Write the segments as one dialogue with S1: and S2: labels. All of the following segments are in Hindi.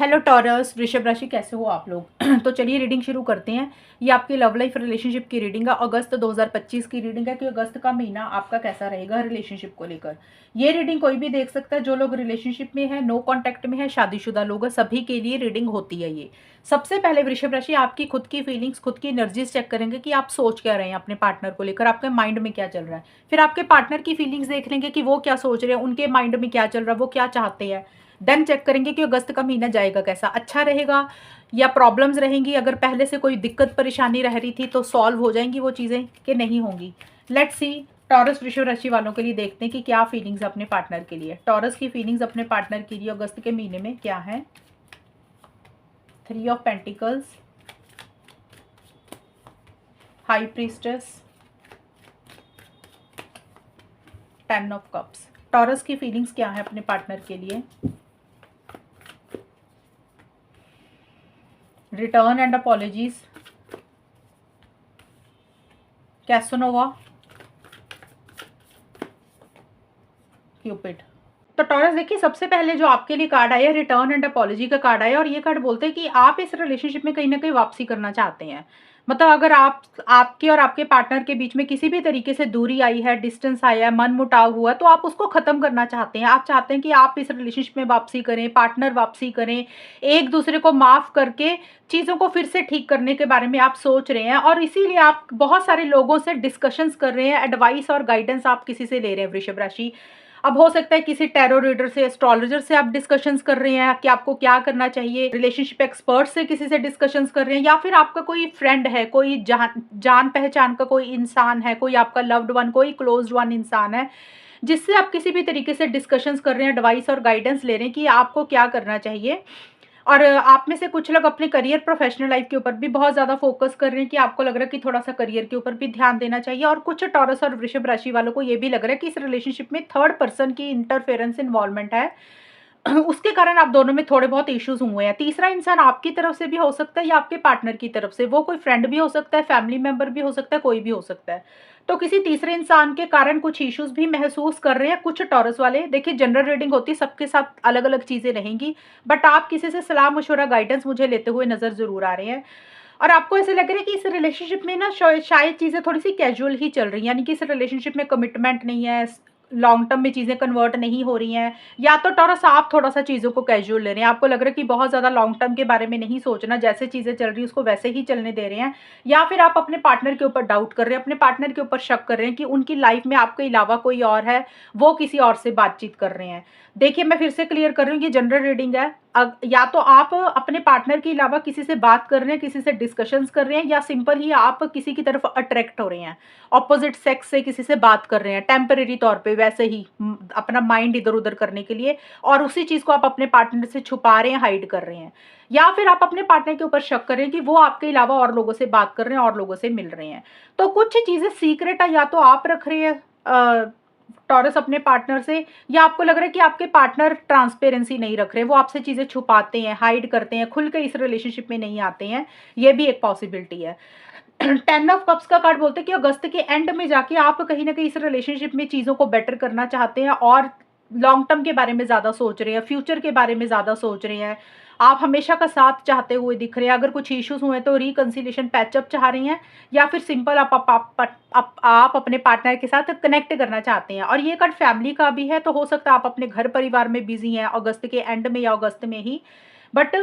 S1: हेलो टॉरस, वृषभ राशि, कैसे हो आप लोग? तो चलिए रीडिंग शुरू करते हैं। ये आपकी लव लाइफ रिलेशनशिप की रीडिंग है। अगस्त 2025 की रीडिंग है कि अगस्त का महीना आपका कैसा रहेगा रिलेशनशिप को लेकर। ये रीडिंग कोई भी देख सकता है, जो लोग रिलेशनशिप में है, नो कॉन्टैक्ट में है, शादीशुदा लोग हैं, सभी के लिए रीडिंग होती है ये। सबसे पहले वृषभ राशि आपकी खुद की फीलिंग्स, खुद की एनर्जीज चेक करेंगे कि आप सोच क्या रहे हैं अपने पार्टनर को लेकर, आपके माइंड में क्या चल रहा है। फिर आपके पार्टनर की फीलिंग्स देख लेंगे कि वो क्या सोच रहे हैं, उनके माइंड में क्या चल रहा है, वो क्या चाहते हैं। देन चेक करेंगे कि अगस्त का महीना जाएगा कैसा, अच्छा रहेगा या प्रॉब्लम्स रहेंगी। अगर पहले से कोई दिक्कत परेशानी रह रही थी तो सॉल्व हो जाएंगी वो चीज़ें कि नहीं होंगी। लेट्स सी टॉरस वृषभ राशि वालों के लिए देखते हैं कि क्या फीलिंग्स अपने पार्टनर के लिए। टॉरस की फीलिंग्स अपने पार्टनर के लिए अगस्त के महीने में क्या है। 3 of pentacles, high priestess, 10 of cups. Taurus की फीलिंग्स क्या है अपने पार्टनर के लिए। Return and apologies, Casanova, Cupid. तो टॉरस देखिए, सबसे पहले जो आपके लिए कार्ड आया रिटर्न एंड अपॉलॉजी का कार्ड आया, और ये कार्ड बोलते हैं कि आप इस रिलेशनशिप में कहीं ना कहीं वापसी करना चाहते हैं। मतलब अगर आपके और आपके पार्टनर के बीच में किसी भी तरीके से दूरी आई है, डिस्टेंस आया है, मन मुटाव हुआ है, तो आप उसको खत्म करना चाहते हैं। आप चाहते हैं कि आप इस रिलेशनशिप में वापसी करें, पार्टनर वापसी करें, एक दूसरे को माफ करके चीज़ों को फिर से ठीक करने के बारे में आप सोच रहे हैं। और इसीलिए आप बहुत सारे लोगों से डिस्कशंस कर रहे हैं, एडवाइस और गाइडेंस आप किसी से ले रहे हैं वृषभ राशि। अब हो सकता है किसी टैरो रीडर से, एस्ट्रोलॉजर से आप डिस्कशंस कर रहे हैं कि आपको क्या करना चाहिए, रिलेशनशिप एक्सपर्ट से किसी से डिस्कशंस कर रहे हैं, या फिर आपका कोई फ्रेंड है, कोई जान पहचान का कोई इंसान है, कोई आपका लव्ड वन, कोई क्लोज्ड वन इंसान है, जिससे आप किसी भी तरीके से डिस्कशंस कर रहे हैं, एडवाइस और गाइडेंस ले रहे हैं कि आपको क्या करना चाहिए। और आप में से कुछ लोग अपने करियर, प्रोफेशनल लाइफ के ऊपर भी बहुत ज़्यादा फोकस कर रहे हैं कि आपको लग रहा है कि थोड़ा-सा करियर के ऊपर भी ध्यान देना चाहिए। और कुछ टॉरस और वृषभ राशि वालों को ये भी लग रहा है कि इस रिलेशनशिप में थर्ड पर्सन की इंटरफेरेंस, इन्वॉल्वमेंट है। उसके कारण आप दोनों में थोड़े बहुत इश्यूज़ हुए हैं। तीसरा इंसान आपकी तरफ से भी हो सकता है या आपके पार्टनर की तरफ से। वो कोई फ्रेंड भी हो सकता है, फैमिली मेंबर भी हो सकता है, कोई भी हो सकता है। तो किसी तीसरे इंसान के कारण कुछ इश्यूज़ भी महसूस कर रहे हैं कुछ टॉरस वाले। देखिए, जनरल रीडिंग होती है, सबके साथ अलग-अलग चीज़ें रहेंगी, बट आप किसी से सलाह-मशवरा, गाइडेंस मुझे लेते हुए नज़र ज़रूर आ रहे हैं। और आपको ऐसे लग रहा है कि इस रिलेशनशिप में ना शायद चीज़ें थोड़ी-सी कैजुअल ही चल रही हैं, यानी कि इस रिलेशनशिप में कमिटमेंट नहीं है, लॉन्ग टर्म में चीज़ें कन्वर्ट नहीं हो रही हैं। या तो टॉरस आप थोड़ा-सा चीज़ों को कैजुअल ले रहे हैं, आपको लग रहा है कि बहुत ज़्यादा लॉन्ग टर्म के बारे में नहीं सोचना, जैसे चीज़ें चल रही हैं उसको वैसे ही चलने दे रहे हैं। या फिर आप अपने पार्टनर के ऊपर डाउट कर रहे हैं, अपने पार्टनर के ऊपर शक कर रहे हैं कि उनकी लाइफ में आपके अलावा कोई और है, वो किसी और से बातचीत कर रहे हैं। देखिए, मैं फिर से क्लियर कर रही हूँ, ये जनरल रीडिंग है। या तो आप अपने पार्टनर के अलावा किसी से बात कर रहे हैं, किसी से डिस्कशंस कर रहे हैं, या सिंपल ही आप किसी की तरफ अट्रैक्ट हो रहे हैं, ऑपोजिट सेक्स से किसी से बात कर रहे हैं टेम्परेरी तौर पे, वैसे ही अपना माइंड इधर उधर करने के लिए, और उसी चीज़ को आप अपने पार्टनर से छुपा रहे हैं, हाइड कर रहे हैं। या फिर आप अपने पार्टनर के ऊपर शक कर रहे हैं कि वो आपके अलावा और लोगों से बात कर रहे हैं और लोगों से मिल रहे हैं। तो कुछ चीज़ें सीक्रेट है, या तो आप रख रहे हैं टॉरस अपने पार्टनर से, या आपको लग रहा है कि आपके पार्टनर ट्रांसपेरेंसी नहीं रख रहे, वो आपसे चीज़ें छुपाते हैं, हाइड करते हैं, खुल के इस रिलेशनशिप में नहीं आते हैं। ये भी एक पॉसिबिलिटी है। 10 ऑफ कप्स का कार्ड बोलते हैं कि अगस्त के एंड में जाके आप कहीं ना कहीं इस रिलेशनशिप में चीज़ों को बेटर करना चाहते हैं, और लॉन्ग टर्म के बारे में ज़्यादा सोच रहे हैं, फ्यूचर के बारे में ज़्यादा सोच रहे हैं। आप हमेशा का साथ चाहते हुए दिख रहे हैं। अगर कुछ इश्यूज हुए तो रिकंसिलिएशन, पैचअप चाह रही हैं, या फिर सिंपल आप अपने पार्टनर के साथ कनेक्ट करना चाहते हैं। और ये कार्ड फैमिली का भी है, तो हो सकता है आप अपने घर परिवार में बिजी हैं अगस्त के एंड में या अगस्त में ही, बट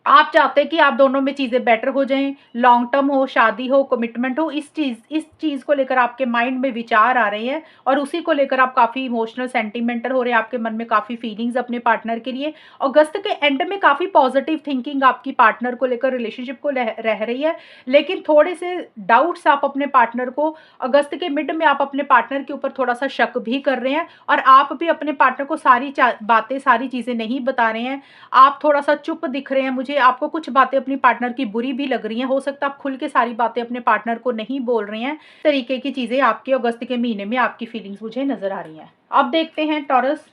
S1: आप चाहते हैं कि आप दोनों में चीज़ें बेटर हो जाएँ, लॉन्ग टर्म हो, शादी हो, कमिटमेंट हो। इस चीज़ को लेकर आपके माइंड में विचार आ रहे हैं, और उसी को लेकर आप काफ़ी इमोशनल, सेंटिमेंटल हो रहे हैं। आपके मन में काफ़ी फीलिंग्स अपने पार्टनर के लिए। अगस्त के एंड में काफ़ी पॉजिटिव थिंकिंग आपकी पार्टनर को लेकर, रिलेशनशिप को रह रही है। लेकिन थोड़े से डाउट्स आप अपने पार्टनर को, अगस्त के मिड में आप अपने पार्टनर के ऊपर थोड़ा-सा शक भी कर रहे हैं, और आप भी अपने पार्टनर को सारी बातें, सारी चीज़ें नहीं बता रहे हैं। आप थोड़ा-सा चुप दिख रहे हैं मुझे, आपको कुछ बातें अपनी पार्टनर की बुरी भी लग रही हैं। हो सकता है आप खुल के सारी बातें अपने पार्टनर को नहीं बोल रहे हैं। इस तरीके की चीज़ें आपके अगस्त के महीने में आपकी फीलिंग्स मुझे नज़र आ रही हैं। अब देखते हैं टॉरस,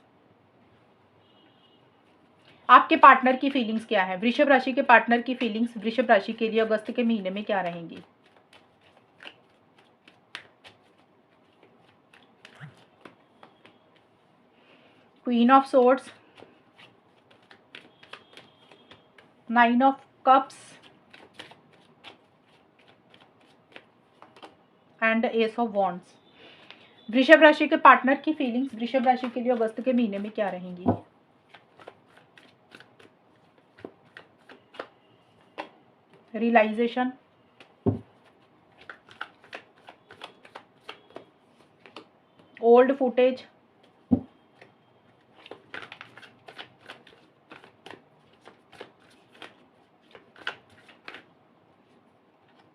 S1: आपके पार्टनर की फीलिंग्स क्या है। वृषभ राशि के पार्टनर की फीलिंग्स वृषभ राशि के लिए अगस्त के महीने में क्या रहेंगी। Queen of swords, 9 of cups and S of wands. वृषभ राशि के पार्टनर की फीलिंग्स वृषभ राशि के लिए अगस्त के महीने में क्या रहेंगी? Realization, old footage,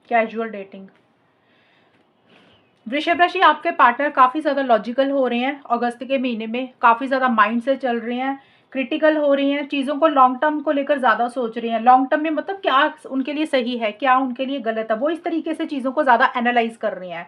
S1: casual dating. वृषभ राशि आपके पार्टनर काफ़ी ज़्यादा लॉजिकल हो रहे हैं अगस्त के महीने में, काफ़ी ज़्यादा माइंड से चल रहे हैं, क्रिटिकल हो रही हैं, चीज़ों को लॉन्ग टर्म को लेकर ज़्यादा सोच रही हैं। लॉन्ग टर्म में मतलब क्या उनके लिए सही है, क्या उनके लिए गलत है, वो इस तरीके से चीज़ों को ज़्यादा एनालाइज कर रही हैं।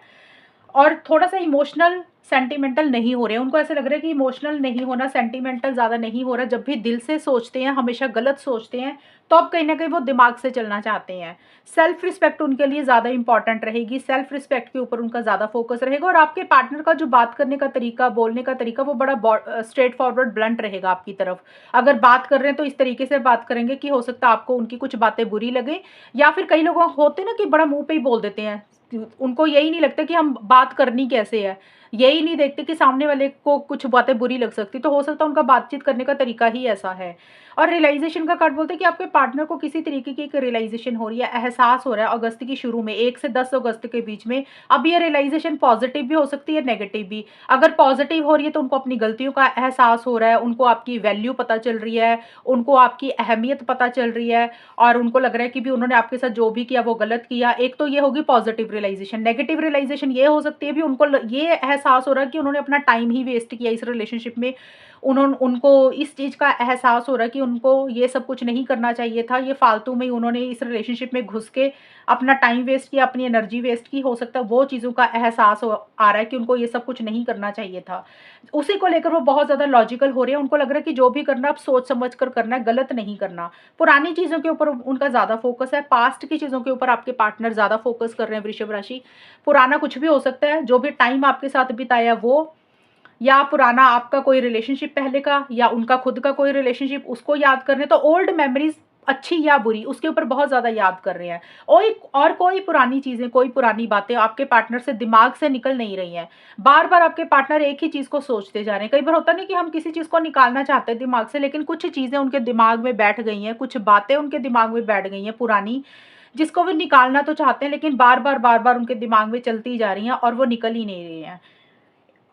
S1: और थोड़ा-सा इमोशनल, सेंटिमेंटल नहीं हो रहे हैं। उनको ऐसा लग रहा है कि इमोशनल नहीं होना, सेंटिमेंटल ज़्यादा नहीं हो रहा। जब भी दिल से सोचते हैं, हमेशा गलत सोचते हैं, तो अब कहीं न कहीं वो दिमाग से चलना चाहते हैं। सेल्फ रिस्पेक्ट उनके लिए ज़्यादा इम्पोर्टेंट रहेगी, सेल्फ रिस्पेक्ट के ऊपर उनका ज़्यादा फ़ोकस रहेगा और आपके पार्टनर का जो बात करने का तरीका, बोलने का तरीका, वो बड़ा स्ट्रेट फॉरवर्ड, ब्लंट रहेगा आपकी तरफ। अगर बात कर रहे हैं, तो इस तरीके से बात करेंगे कि हो सकता है आपको उनकी कुछ बातें बुरी लगें, या फिर कई लोग होते हैं ना कि बड़ा मुँह पे ही बोल देते हैं। उनको यही नहीं लगता कि हम बात करनी कैसे है, यही नहीं देखते कि सामने वाले को कुछ बातें बुरी लग सकती, तो हो सकता है उनका बातचीत करने का तरीका ही ऐसा है। और रियलाइजेशन का कार्ड बोलते हैं कि आपके पार्टनर को किसी तरीके की एक रियलाइजेशन हो रही है, एहसास हो रहा है अगस्त की शुरू में, 1 से 10 अगस्त के बीच में। अब ये रियलाइजेशन पॉजिटिव भी हो सकती है, नेगेटिव भी। अगर पॉजिटिव हो रही है तो उनको अपनी गलतियों का एहसास हो रहा है, उनको आपकी वैल्यू पता चल रही है, उनको आपकी अहमियत पता चल रही है, और उनको लग रहा है कि भी उन्होंने आपके साथ जो भी किया वो गलत किया। एक तो ये होगी पॉजिटिव रियलाइजेशन। नेगेटिव रियलाइजेशन ये हो सकती है भी उनको ये एहसास हो रहा है कि उन्होंने अपना टाइम ही वेस्ट किया इस रिलेशनशिप में। उनको इस चीज़ का एहसास हो रहा है कि उनको ये सब कुछ नहीं करना चाहिए था, ये फालतू में ही उन्होंने इस रिलेशनशिप में घुस के अपना टाइम वेस्ट किया, अपनी एनर्जी वेस्ट की। हो सकता है वो चीज़ों का एहसास आ रहा है कि उनको ये सब कुछ नहीं करना चाहिए था। उसी को लेकर वो बहुत ज़्यादा लॉजिकल हो रहे हैं, उनको लग रहा है कि जो भी करना है अब सोच समझ कर करना है, गलत नहीं करना। पुरानी चीज़ों के ऊपर उनका ज़्यादा फ़ोकस है, पास्ट की चीज़ों के ऊपर आपके पार्टनर ज़्यादा फ़ोकस कर रहे हैं वृषभ राशि। पुराना कुछ भी हो सकता है, जो भी टाइम आपके साथ बिताया वो, या पुराना आपका कोई रिलेशनशिप पहले का, या उनका खुद का कोई रिलेशनशिप, उसको याद कर रहे हैं। तो ओल्ड मेमोरीज़, अच्छी या बुरी, उसके ऊपर बहुत ज़्यादा याद कर रहे हैं। और कोई पुरानी चीज़ें, कोई पुरानी बातें आपके पार्टनर से दिमाग से निकल नहीं रही हैं। बार-बार आपके पार्टनर एक ही चीज़ को सोचते जा रहे हैं। कई बार होता नहीं कि हम किसी चीज़ को निकालना चाहते हैं दिमाग से, लेकिन कुछ चीज़ें उनके दिमाग में बैठ गई हैं, कुछ बातें उनके दिमाग में बैठ गई हैं पुरानी, जिसको वो निकालना तो चाहते हैं, लेकिन बार-बार उनके दिमाग में चलती जा रही हैं और वो निकल ही नहीं रही हैं।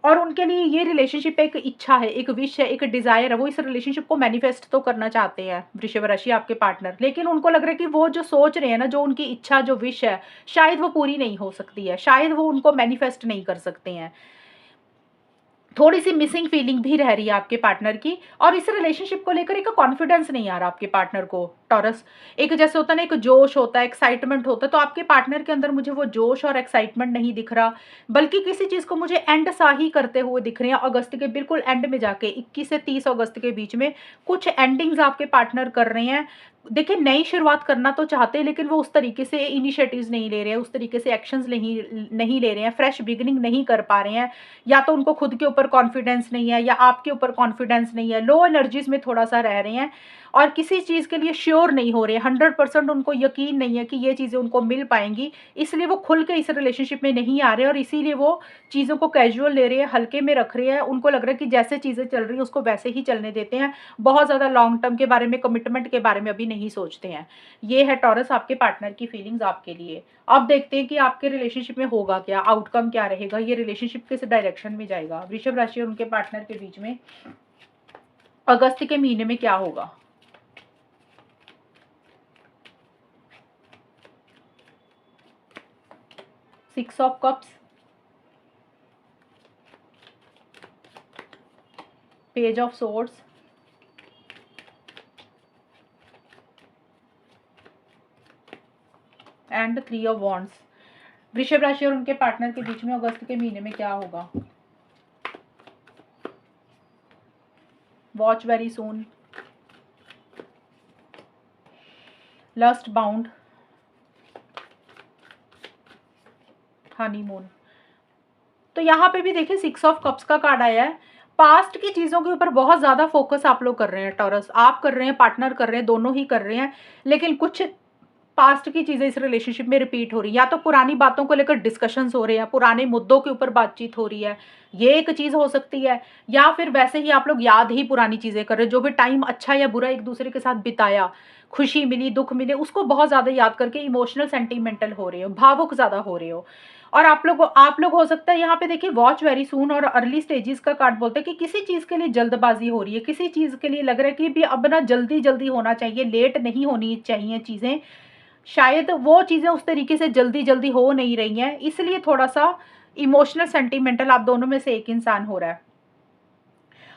S1: और उनके लिए ये रिलेशनशिप एक इच्छा है, एक विश है, एक डिज़ायर है, वो इस रिलेशनशिप को मैनिफेस्ट तो करना चाहते हैं वृषभ राशि आपके पार्टनर। लेकिन उनको लग रहा है कि वो जो सोच रहे हैं ना, जो उनकी इच्छा, जो विश है, शायद वो पूरी नहीं हो सकती है, शायद वो उनको मैनिफेस्ट नहीं कर सकते हैं। थोड़ी-सी मिसिंग फीलिंग भी रह रही है आपके पार्टनर की, और इस रिलेशनशिप को लेकर एक कॉन्फिडेंस नहीं आ रहा आपके पार्टनर को, टॉरस। एक जैसे होता है ना, एक जोश होता है, एक्साइटमेंट होता है, तो आपके पार्टनर के अंदर मुझे वो जोश और एक्साइटमेंट नहीं दिख रहा, बल्कि किसी चीज़ को मुझे एंड सा ही करते हुए दिख रहे हैं। अगस्त के बिल्कुल एंड में जाके 21 से 30 अगस्त के बीच में कुछ एंडिंग्स आपके पार्टनर कर रहे हैं। देखिए, नई शुरुआत करना तो चाहते हैं, लेकिन वो उस तरीके से इनिशिएटिव्स नहीं ले रहे हैं, उस तरीके से एक्शंस नहीं नहीं ले रहे हैं, फ्रेश बिगिनिंग नहीं कर पा रहे हैं। या तो उनको खुद के ऊपर कॉन्फिडेंस नहीं है, या आपके ऊपर कॉन्फिडेंस नहीं है, लो एनर्जीज में थोड़ा-सा रह रहे हैं और किसी चीज़ के लिए श्योर नहीं हो रहे हैं, 100% उनको यकीन नहीं है कि ये चीज़ें उनको मिल पाएँगी, इसलिए वो खुल के इस रिलेशनशिप में नहीं आ रहे हैं, और इसीलिए वो चीज़ों को कैजुअल ले रहे हैं, हल्के में रख रहे हैं। उनको लग रहा है कि जैसे चीज़ें चल रही हैं उसको वैसे ही चलने देते हैं, बहुत ज़्यादा लॉन्ग टर्म के बारे में, कमिटमेंट के बारे में अभी नहीं सोचते हैं। ये है टॉरस आपके पार्टनर की फीलिंग्स आपके लिए। अब देखते हैं कि आपके रिलेशनशिप में होगा क्या, आउटकम क्या रहेगा, ये रिलेशनशिप किस डायरेक्शन में जाएगा। वृषभ राशि और उनके पार्टनर के बीच में अगस्त के महीने में क्या होगा? Six of cups, page of swords, and 3 of wands. वृषभ राशि और उनके पार्टनर के बीच में अगस्त के महीने में क्या होगा? Watch very soon, lust bound, honeymoon. तो यहाँ पे भी देखिए 6 ऑफ कप्स का कार्ड आया है। पास्ट की चीज़ों के ऊपर बहुत ज़्यादा फ़ोकस आप लोग कर रहे हैं टॉरस। आप कर रहे हैं, पार्टनर कर रहे हैं, दोनों ही कर रहे हैं। लेकिन कुछ पास्ट की चीज़ें इस रिलेशनशिप में रिपीट हो रही हैं। या तो पुरानी बातों को लेकर डिस्कशंस हो रहे हैं, पुराने मुद्दों के ऊपर बातचीत हो रही है, ये एक चीज़ हो सकती है। या फिर वैसे ही आप लोग याद ही पुरानी चीज़ें कर रहे हो, जो भी टाइम अच्छा या बुरा एक-दूसरे के साथ बिताया, खुशी मिली, दुःख मिले, उसको बहुत ज़्यादा याद करके इमोशनल सेंटिमेंटल हो रहे हो, भावुक ज़्यादा हो रहे हो। और आप लोग हो सकता है यहाँ पे देखिए वॉच वेरी सून और अर्ली स्टेजेस का कार्ड बोलते हैं कि किसी चीज़ के लिए जल्दबाज़ी हो रही है, किसी चीज़ के लिए लग रहा है कि भी अब ना जल्दी-जल्दी होना चाहिए, लेट नहीं होनी चाहिए चीज़ें। शायद वो चीज़ें उस तरीके से जल्दी-जल्दी हो नहीं रही हैं, इसलिए थोड़ा-सा इमोशनल सेंटिमेंटल आप दोनों में से एक इंसान हो रहा है।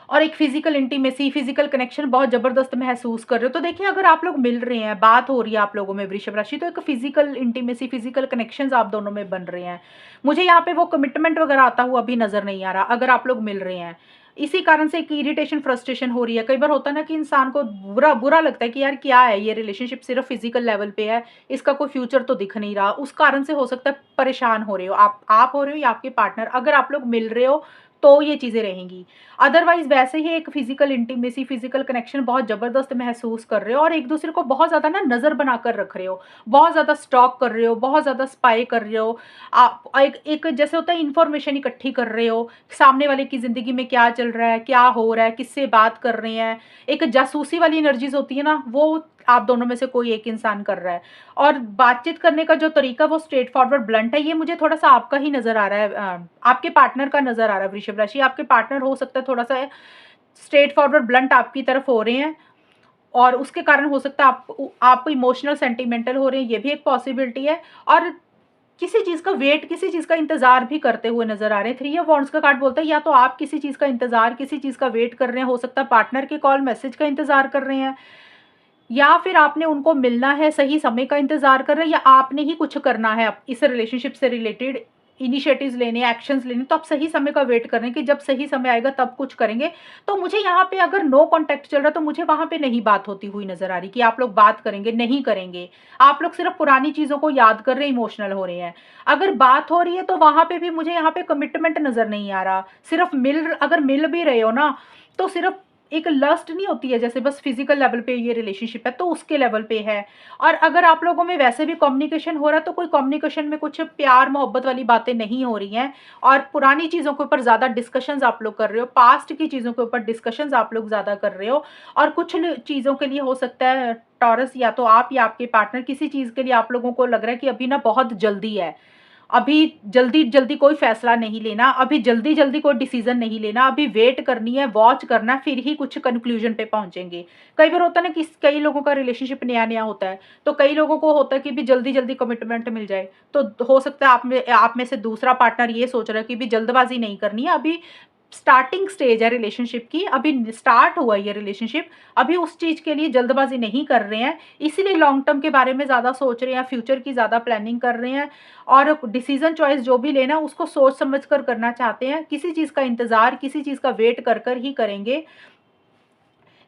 S1: और एक फिजिकल इंटीमेसी, फिजिकल कनेक्शन बहुत ज़बरदस्त महसूस कर रहे हो। तो देखिए अगर आप लोग मिल रहे हैं, बात हो रही है आप लोगों में वृषभ राशि, तो एक फिजिकल इंटीमेसी, फिजिकल कनेक्शंस आप दोनों में बन रहे हैं। मुझे यहाँ पे वो कमिटमेंट वगैरह आता हुआ भी नज़र नहीं आ रहा, अगर आप लोग मिल रहे हैं। इसी कारण से एक इरिटेशन, फ्रस्ट्रेशन हो रही है। कई बार होता है ना कि इंसान को बुरा बुरा लगता है कि यार क्या है ये रिलेशनशिप, सिर्फ़ फिजिकल लेवल पे है, इसका कोई फ्यूचर तो दिख नहीं रहा। उस कारण से हो सकता है परेशान हो रहे हो। आप हो रहे हो या आपके पार्टनर, अगर आप लोग मिल रहे हो तो ये चीज़ें रहेंगी। अदरवाइज़ वैसे ही एक फिज़िकल इंटीमेसी, फिज़िकल कनेक्शन बहुत ज़बरदस्त महसूस कर रहे हो और एक-दूसरे को बहुत ज़्यादा ना नज़र बनाकर रख रहे हो। बहुत ज़्यादा स्टॉक कर रहे हो, बहुत ज़्यादा स्पाई कर रहे हो। आप एक एक जैसे होता है इन्फॉर्मेशन इकट्ठी कर रहे हो, सामने वाले की ज़िंदगी में क्या चल रहा है, क्या हो रहा है, किससे बात कर रहे हैं। एक जासूसी वाली एनर्जीज़ होती है ना, वो आप दोनों में से कोई एक इंसान कर रहा है। और बातचीत करने का जो तरीका वो स्ट्रेट फॉरवर्ड ब्लंट है, ये मुझे थोड़ा-सा आपका ही नज़र आ रहा है, आपके पार्टनर का नज़र आ रहा है वृषभ राशि। आपके पार्टनर हो सकता है थोड़ा-सा स्ट्रेट फॉरवर्ड ब्लंट आपकी तरफ हो रहे हैं और उसके कारण हो सकता है आप इमोशनल सेंटिमेंटल हो रहे हैं, ये भी एक पॉसिबिलिटी है। और किसी चीज़ का वेट, किसी चीज़ का इंतज़ार भी करते हुए नज़र आ रहे हैं। थ्री ऑफ वांड्स का कार्ड बोलता है या तो आप किसी चीज़ का इंतज़ार, किसी चीज़ का वेट कर रहे हैं, हो सकता है पार्टनर के कॉल, मैसेज का इंतज़ार कर रहे हैं, या फिर आपने उनको मिलना है, सही समय का इंतज़ार कर रहे हैं, या आपने ही कुछ करना है इस रिलेशनशिप से रिलेटेड, इनिशिएटिव्स लेने, एक्शंस लेने, तो आप सही समय का वेट कर रहे हैं कि जब सही समय आएगा तब कुछ करेंगे। तो मुझे यहाँ पे अगर नो कॉन्टैक्ट चल रहा है तो मुझे वहाँ पे नहीं बात होती हुई नज़र आ रही कि आप लोग बात करेंगे, नहीं करेंगे। आप लोग सिर्फ़ पुरानी चीज़ों को याद कर रहे हैं, इमोशनल हो रहे हैं। अगर बात हो रही है तो वहाँ पे भी मुझे यहाँ पे कमिटमेंट नज़र नहीं आ रहा। सिर्फ़ अगर मिल भी रहे हो ना, तो सिर्फ़ एक लस्ट नहीं होती है, जैसे बस फिजिकल लेवल पे ये रिलेशनशिप है तो उसके लेवल पे है। और अगर आप लोगों में वैसे भी कम्युनिकेशन हो रहा है तो कोई कम्युनिकेशन में कुछ प्यार मोहब्बत वाली बातें नहीं हो रही हैं और पुरानी चीज़ों के ऊपर ज़्यादा डिस्कशंस आप लोग कर रहे हो, पास्ट की चीज़ों के ऊपर डिस्कशंस आप लोग ज़्यादा कर रहे हो। और कुछ चीज़ों के लिए हो सकता है टॉरस, या तो आप या आपके पार्टनर, किसी चीज़ के लिए आप लोगों को लग रहा है कि अभी ना बहुत जल्दी है, अभी जल्दी-जल्दी कोई फ़ैसला नहीं लेना, अभी जल्दी-जल्दी कोई डिसीज़न नहीं लेना, अभी वेट करनी है, वॉच करना है, फिर ही कुछ कन्क्लूज़न पे पहुँचेंगे। कई बार होता है ना कि कई लोगों का रिलेशनशिप नया-नया होता है, तो कई लोगों को होता है कि भी जल्दी-जल्दी कमिटमेंट मिल जाए। तो हो सकता है आप में से दूसरा पार्टनर ये सोच रहा है कि भी जल्दबाज़ी नहीं करनी है, अभी स्टार्टिंग स्टेज है रिलेशनशिप की, अभी स्टार्ट हुआ है ये रिलेशनशिप, अभी उस चीज़ के लिए जल्दबाज़ी नहीं कर रहे हैं, इसीलिए लॉन्ग टर्म के बारे में ज़्यादा सोच रहे हैं, फ्यूचर की ज़्यादा प्लानिंग कर रहे हैं और डिसीज़न चॉइस जो भी लेना उसको सोच समझ कर करना चाहते हैं। किसी चीज़ का इंतज़ार, किसी चीज़ का वेट कर ही करेंगे।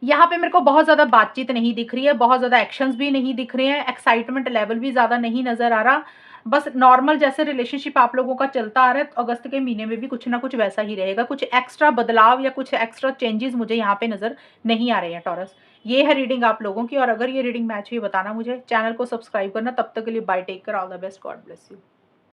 S1: यहाँ पे मेरे को बहुत ज़्यादा बातचीत नहीं दिख रही है, बहुत ज़्यादा एक्शंस भी नहीं दिख रहे हैं, एक्साइटमेंट लेवल भी ज़्यादा नहीं नज़र आ रहा। बस नॉर्मल जैसे रिलेशनशिप आप लोगों का चलता आ रहा है, तो अगस्त के महीने में भी कुछ ना कुछ वैसा ही रहेगा। कुछ एक्स्ट्रा बदलाव या कुछ एक्स्ट्रा चेंजेज़ मुझे यहाँ पे नज़र नहीं आ रहे हैं टॉरस। ये है रीडिंग आप लोगों की और अगर ये रीडिंग मैच हुई बताना मुझे। चैनल को सब्सक्राइब करना। तब तक के लिए bye, take care, all the best, God bless you.